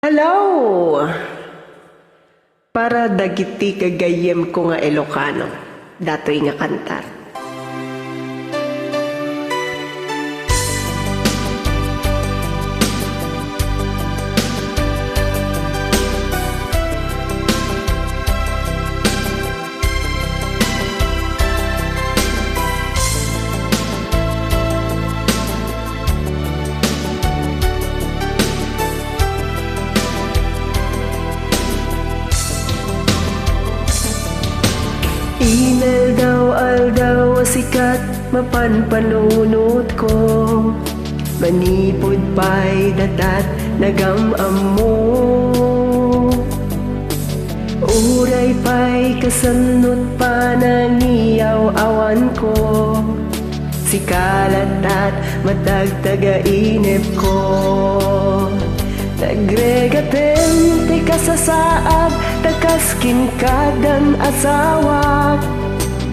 Hello! Para dagiti kagayem ko nga Ilocano, datoy nga kantar. Inal daw aldaw sikat mapanpanunot ko, manipod pa'y datat nagamam mo. Uray pa'y kasanot pa nangiyaw awan ko, sikalat at matagtaga inip ko. Nagregaten ti kasasaad takaskin kadan asawak,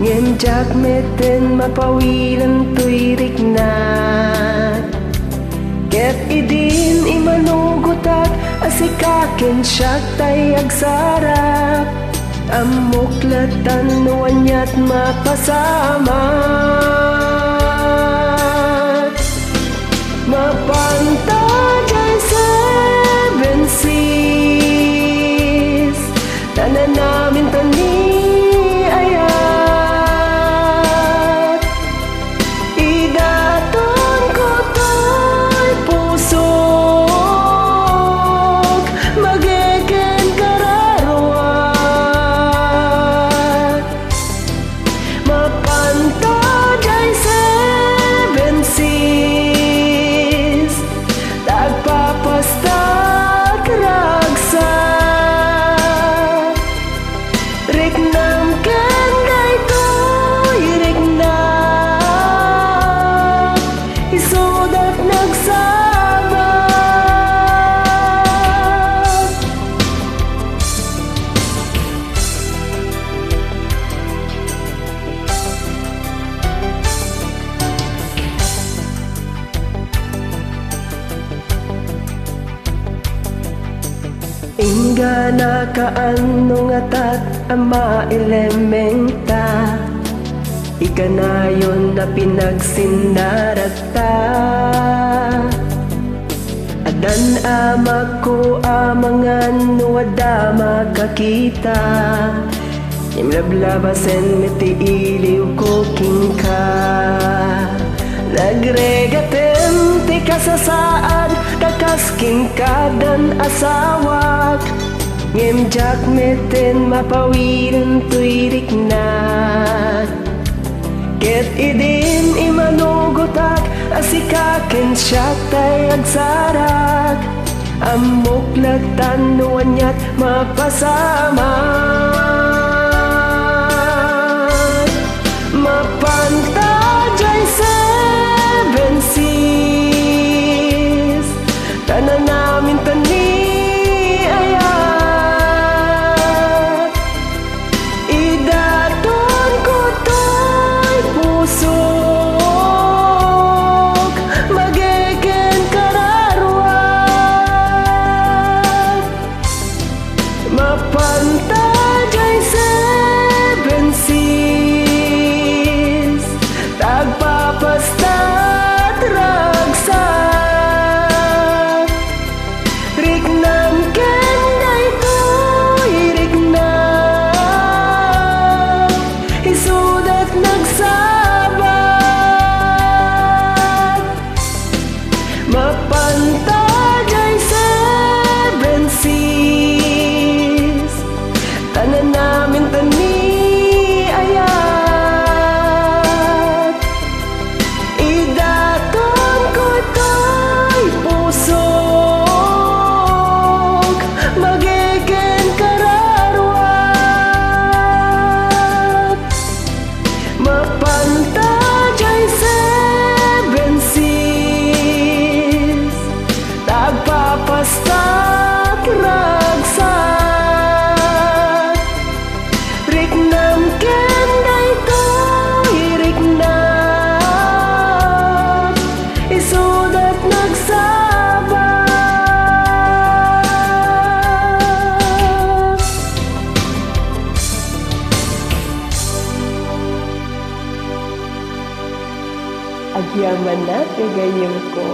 ngenjak meten mapawilan tuirik na. Ket idin imanugutak asikaken siyak tay agsarap, amuklatan nuanyat mapasamat. Mapantajay seven seas, tanan namin tani ayat. Idaton ko to'y pusok, mageken kararuat. Mapantajay seven seas, tagpapastak ragsa. Riknam ken daytoy riknam, isudat nagsabat. Ingga na kaano nga tat ama elementa, ikanayon na pinagsindarata. Adan ama ko amangan wada makakita, imlablabasen meti iliw ko kingka. Nagregaten ti kasasaad takaskin kadan asawak, ngemjak meten mapawilan tuirik na. Ket idin imanugutak asikaken siyak tay agsarak, amuklatan nuanyat mapasamat. Mapantajay seven seas, tanan namin tani ayat. Idaton ko to'y pusok, mageken kararuat. Mapantajay seven seas, Agyaman na, gayem ko.